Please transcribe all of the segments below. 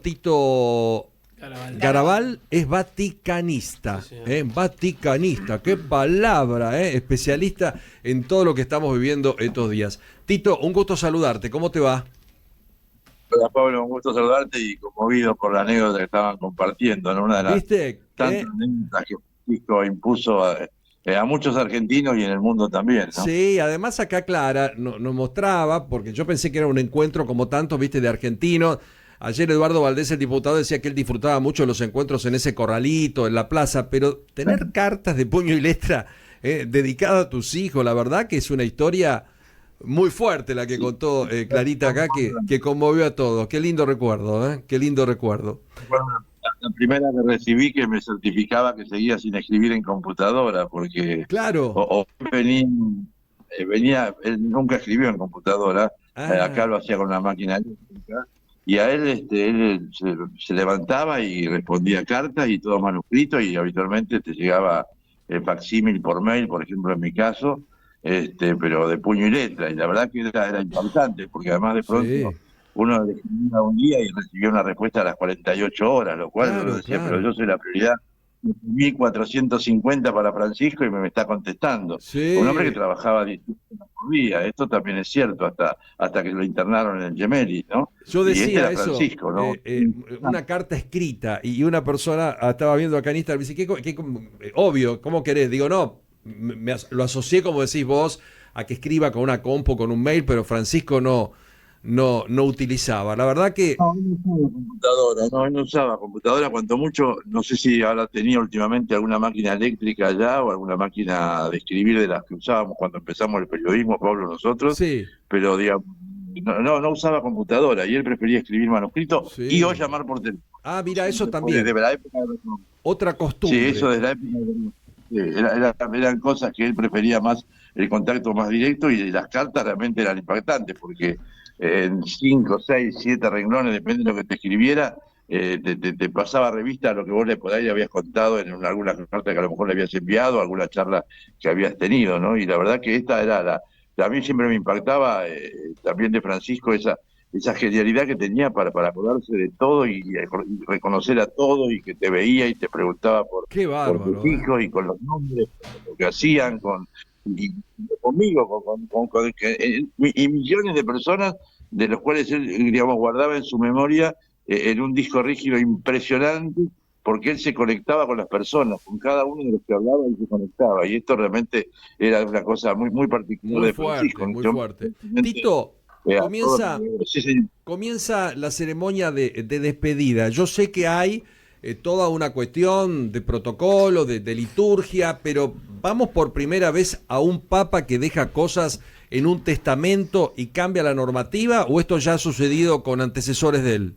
Tito Garabal es vaticanista, Sí, vaticanista, qué palabra, especialista en todo lo que estamos viviendo estos días. Tito, un gusto saludarte, ¿cómo te va? Hola Pablo, un gusto saludarte y conmovido por la anécdota que estaban compartiendo, ¿no? Una de las ¿Viste? tantas anécdotas que Francisco impuso a muchos argentinos y en el mundo también, ¿no? Sí, además acá Clara nos mostraba, porque yo pensé que era un encuentro como tantos, viste, de argentinos. Ayer Eduardo Valdés, el diputado, decía que él disfrutaba mucho de los encuentros en ese corralito, en la plaza, pero tener cartas de puño y letra dedicadas a tus hijos, la verdad que es una historia muy fuerte la que Sí. contó Clarita acá, que conmovió a todos. Qué lindo recuerdo, ¿eh? Qué lindo recuerdo. Bueno, la primera que recibí que me certificaba que seguía sin escribir en computadora, porque Claro. o venía, él nunca escribió en computadora, acá Ah, lo hacía con una máquina eléctrica, y a él, él se levantaba y respondía cartas y todo manuscrito, y habitualmente te llegaba el facsímil por mail, por ejemplo en mi caso, pero de puño y letra, y la verdad que era impactante, porque además de pronto sí, uno le escribía un día y recibía una respuesta a las 48 horas, lo cual uno claro, decía, pero claro. yo soy la prioridad. 1450 para Francisco y me está contestando. Un hombre que Sí. trabajaba 18 horas por día, esto también es cierto, hasta que lo internaron en el Gemelli, ¿no? Yo Y este decía era eso, Francisco, ¿no? una carta escrita y una persona estaba viendo acá en Instagram y dice, obvio, ¿cómo querés? Digo, no, lo asocié, como decís vos, a que escriba con una compu, con un mail, pero Francisco no utilizaba. La verdad que, No, él no usaba computadora, no, él no usaba computadora, cuanto mucho, no sé si ahora tenía últimamente alguna máquina eléctrica allá o alguna máquina de escribir de las que usábamos cuando empezamos el periodismo, Pablo, nosotros, sí, pero digamos, no usaba computadora y él prefería escribir manuscrito y o sí. llamar por teléfono. Ah, mira, eso Desde también, la época otra sí, eso costumbre. desde la época eran cosas que él prefería más, el contacto más directo, y las cartas realmente eran impactantes, porque en 5, 6, 7 renglones, depende de lo que te escribiera, te pasaba revista a lo que vos por ahí le habías contado en alguna carta que a lo mejor le habías enviado, alguna charla que habías tenido, ¿no? Y la verdad que esta era a mí siempre me impactaba también de Francisco esa genialidad que tenía para acordarse de todo y reconocer a todo y que te veía y te preguntaba Qué por tus bárbaro, ¿eh? hijos y con los nombres, con lo que hacían, y conmigo, y millones de personas de los cuales él, digamos, guardaba en su memoria en un disco rígido impresionante, porque él se conectaba con las personas, con cada uno de los que hablaba y se conectaba, y esto realmente era una cosa muy, muy particular Muy de Francisco, fuerte, ¿no? muy Este hombre, fuerte. evidentemente, Tito, a todos, comienza, sí, señor. comienza la ceremonia de despedida. Yo sé que hay toda una cuestión de protocolo, de liturgia, pero vamos por primera vez a un papa que deja cosas en un testamento y cambia la normativa, o esto ya ha sucedido con antecesores de él.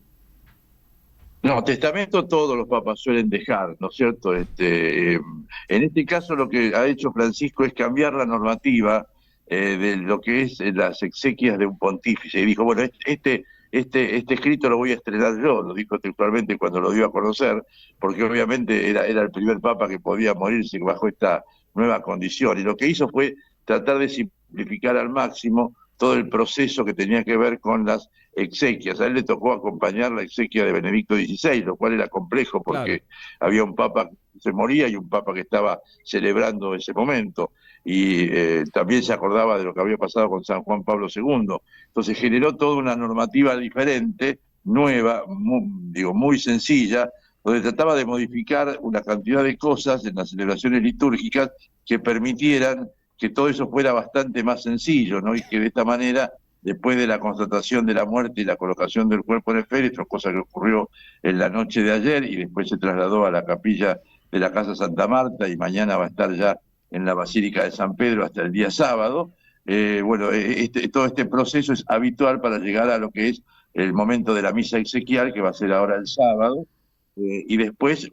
No, testamento todos los papas suelen dejar, ¿no es cierto? En este caso lo que ha hecho Francisco es cambiar la normativa de lo que es las exequias de un pontífice. Y dijo, bueno, este escrito lo voy a estrenar yo, lo dijo textualmente cuando lo dio a conocer, porque obviamente era el primer papa que podía morirse bajo esta nueva condición. Y lo que hizo fue tratar de simplificar al máximo todo el proceso que tenía que ver con las exequias. A él le tocó acompañar la exequia de Benedicto XVI, lo cual era complejo Claro, porque había un papa que se moría y un papa que estaba celebrando ese momento. Y también se acordaba de lo que había pasado con San Juan Pablo II. Entonces generó toda una normativa diferente, nueva, muy sencilla, donde trataba de modificar una cantidad de cosas en las celebraciones litúrgicas que permitieran que todo eso fuera bastante más sencillo, ¿no? Y que de esta manera, después de la constatación de la muerte y la colocación del cuerpo en el féretro, cosa que ocurrió en la noche de ayer y después se trasladó a la capilla de la Casa Santa Marta y mañana va a estar ya en la Basílica de San Pedro hasta el día sábado. Todo este proceso es habitual para llegar a lo que es el momento de la misa exequial, que va a ser ahora el sábado, y después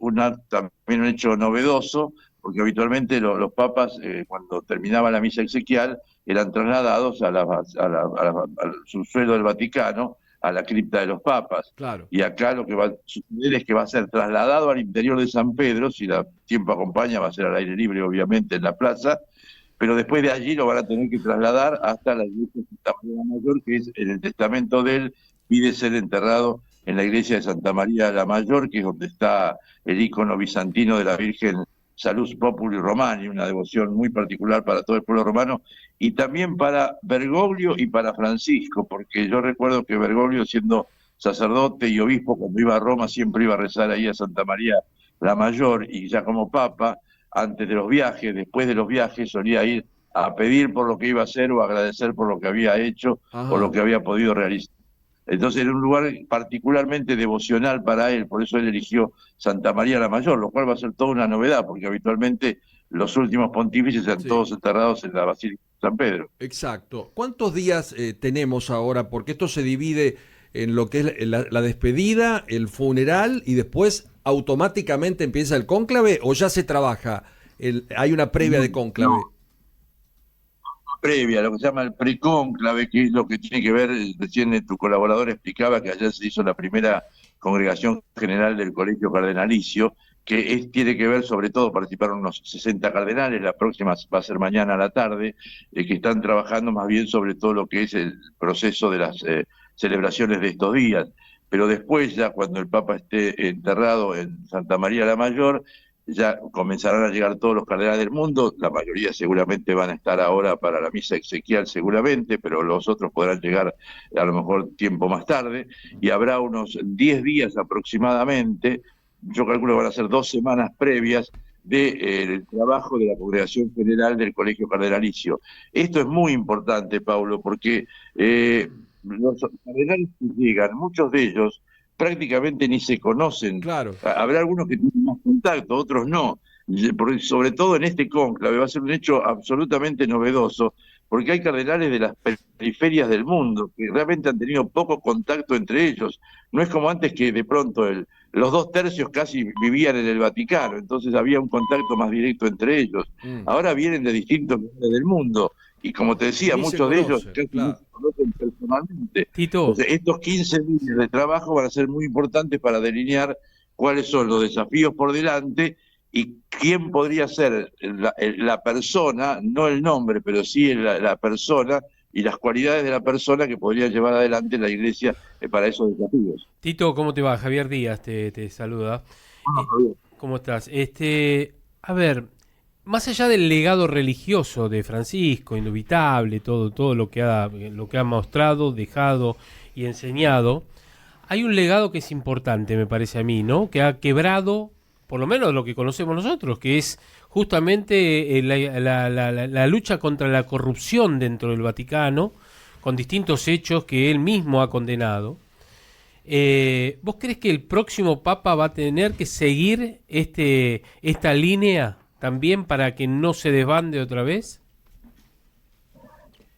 también un hecho novedoso, porque habitualmente los papas, cuando terminaba la misa exequial, eran trasladados al subsuelo del Vaticano, a la cripta de los papas. claro. Y acá lo que va a suceder es que va a ser trasladado al interior de San Pedro, si el tiempo acompaña, va a ser al aire libre, obviamente, en la plaza, pero después de allí lo van a tener que trasladar hasta la iglesia de Santa María Mayor, que es en el testamento de él, pide ser enterrado en la iglesia de Santa María la Mayor, que es donde está el ícono bizantino de la Virgen Salus Populi Romani, una devoción muy particular para todo el pueblo romano, y también para Bergoglio y para Francisco, porque yo recuerdo que Bergoglio, siendo sacerdote y obispo, cuando iba a Roma siempre iba a rezar ahí a Santa María la Mayor, y ya como papa, antes de los viajes, después de los viajes, solía ir a pedir por lo que iba a hacer o agradecer por lo que había hecho o lo Ajá. que había podido realizar. Entonces era un lugar particularmente devocional para él, por eso él eligió Santa María la Mayor, lo cual va a ser toda una novedad, porque habitualmente los últimos pontífices están Sí. todos enterrados en la Basílica de San Pedro. Exacto. ¿Cuántos días tenemos ahora? Porque esto se divide en lo que es la despedida, el funeral y después automáticamente empieza el cónclave o ya se trabaja. Hay una previa No, de cónclave. no, previa, lo que se llama el precónclave, que es lo que tiene que ver, recién tu colaborador explicaba que ayer se hizo la primera congregación general del Colegio Cardenalicio, que tiene que ver, sobre todo, participaron unos 60 cardenales, la próxima va a ser mañana a la tarde, que están trabajando más bien sobre todo lo que es el proceso de las celebraciones de estos días. Pero después, ya cuando el Papa esté enterrado en Santa María la Mayor, ya comenzarán a llegar todos los cardenales del mundo, la mayoría seguramente van a estar ahora para la misa exequial seguramente, pero los otros podrán llegar a lo mejor tiempo más tarde, y habrá unos 10 días aproximadamente, yo calculo que van a ser 2 semanas previas del trabajo de la Congregación General del Colegio Cardenalicio. Esto es muy importante, Paulo, porque los cardenales que llegan, muchos de ellos prácticamente ni se conocen. Claro. Habrá algunos que tienen más contacto, otros no. Sobre todo en este cónclave va a ser un hecho absolutamente novedoso, porque hay cardenales de las periferias del mundo que realmente han tenido poco contacto entre ellos. No es como antes que de pronto los 2 tercios casi vivían en el Vaticano, entonces había un contacto más directo entre ellos. Mm. Ahora vienen de distintos lugares del mundo y como te decía, Ni se muchos de ellos conocen, casi no claro. se conocen personalmente. Tito, Entonces, estos 15 días de trabajo van a ser muy importantes para delinear cuáles son los desafíos por delante y quién podría ser la persona, no el nombre, pero sí la persona y las cualidades de la persona que podría llevar adelante la iglesia para esos desafíos. Tito, ¿cómo te va? Javier Díaz te saluda. Bueno, Eh, Javier. ¿Cómo estás? A ver, más allá del legado religioso de Francisco, indubitable, todo lo que ha mostrado, dejado y enseñado, hay un legado que es importante, me parece a mí, ¿no? Que ha quebrado, por lo menos lo que conocemos nosotros, que es justamente la lucha contra la corrupción dentro del Vaticano, con distintos hechos que él mismo ha condenado. ¿Vos crees que el próximo Papa va a tener que seguir esta línea también para que no se desbande otra vez?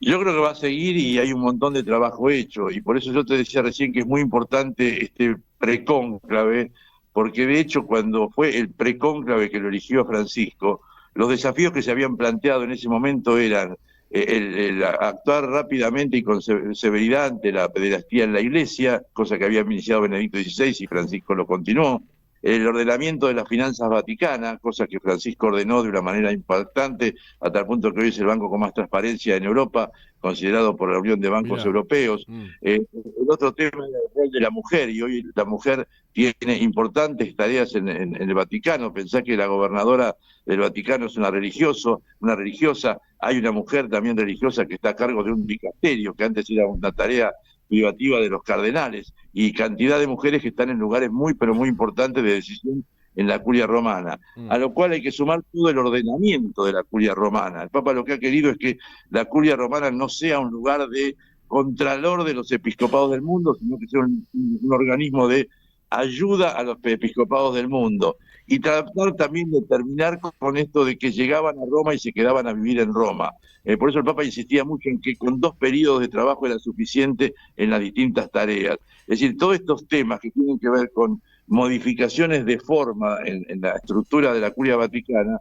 Yo creo que va a seguir y hay un montón de trabajo hecho, y por eso yo te decía recién que es muy importante este precónclave, porque de hecho cuando fue el precónclave que lo eligió Francisco, los desafíos que se habían planteado en ese momento eran el actuar rápidamente y con severidad ante la pederastía en la Iglesia, cosa que había iniciado Benedicto XVI y Francisco lo continuó, el ordenamiento de las finanzas vaticanas, cosa que Francisco ordenó de una manera impactante, hasta el punto que hoy es el banco con más transparencia en Europa, considerado por la Unión de Bancos Mirá. Europeos. Mm. El otro tema es el rol de la mujer, y hoy la mujer tiene importantes tareas en el Vaticano. Pensá que la gobernadora del Vaticano es una religiosa, hay una mujer también religiosa que está a cargo de un dicasterio, que antes era una tarea privativa de los cardenales, y cantidad de mujeres que están en lugares muy, pero muy importantes de decisión en la curia romana, Mm. a lo cual hay que sumar todo el ordenamiento de la curia romana. El Papa lo que ha querido es que la curia romana no sea un lugar de contralor de los episcopados del mundo, sino que sea un organismo de ayuda a los episcopados del mundo. Y tratar también de terminar con esto de que llegaban a Roma y se quedaban a vivir en Roma. Por eso el Papa insistía mucho en que con 2 periodos de trabajo era suficiente en las distintas tareas. Es decir, todos estos temas que tienen que ver con modificaciones de forma en la estructura de la Curia Vaticana,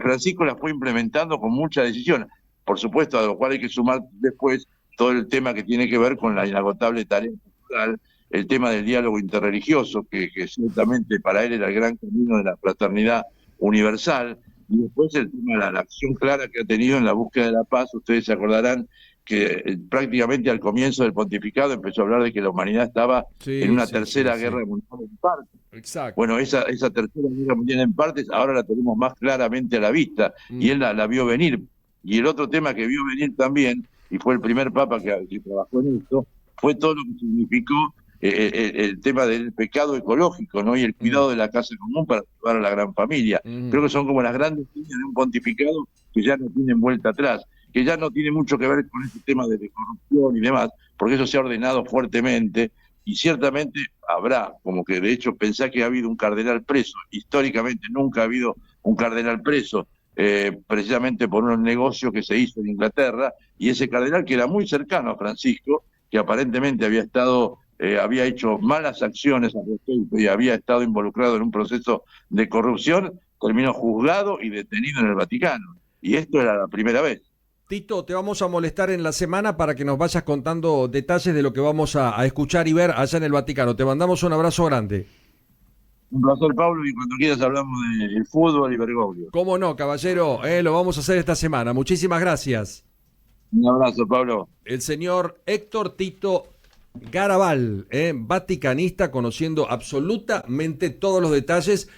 Francisco las fue implementando con mucha decisión. Por supuesto, a lo cual hay que sumar después todo el tema que tiene que ver con la inagotable tarea cultural, el tema del diálogo interreligioso, que ciertamente para él era el gran camino de la fraternidad universal, y después el tema de la acción clara que ha tenido en la búsqueda de la paz. Ustedes se acordarán que prácticamente al comienzo del pontificado empezó a hablar de que la humanidad estaba Sí, en una sí, tercera sí, guerra sí. mundial en parte. Exacto. Bueno, esa tercera guerra mundial en partes ahora la tenemos más claramente a la vista y Mm, él la vio venir. Y el otro tema que vio venir también, y fue el primer papa que trabajó en esto, fue todo lo que significó el tema del pecado ecológico, ¿no? Y el mm, cuidado de la casa común para salvar a la gran familia. Creo mm. que son como las grandes líneas de un pontificado que ya no tienen vuelta atrás, que ya no tiene mucho que ver con ese tema de corrupción y demás, porque eso se ha ordenado fuertemente y ciertamente habrá, como que de hecho pensá que ha habido un cardenal preso, históricamente nunca ha habido un cardenal preso, precisamente por unos negocios que se hizo en Inglaterra, y ese cardenal que era muy cercano a Francisco, que aparentemente había hecho malas acciones al respecto y había estado involucrado en un proceso de corrupción, terminó juzgado y detenido en el Vaticano. Y esto era la primera vez. Tito, te vamos a molestar en la semana para que nos vayas contando detalles de lo que vamos a escuchar y ver allá en el Vaticano. Te mandamos un abrazo grande. Un placer, Pablo, y cuando quieras hablamos de fútbol y Bergoglio. ¿Cómo no, caballero? Lo vamos a hacer esta semana. Muchísimas gracias. Un abrazo, Pablo. El señor Héctor Tito Garabal, vaticanista, conociendo absolutamente todos los detalles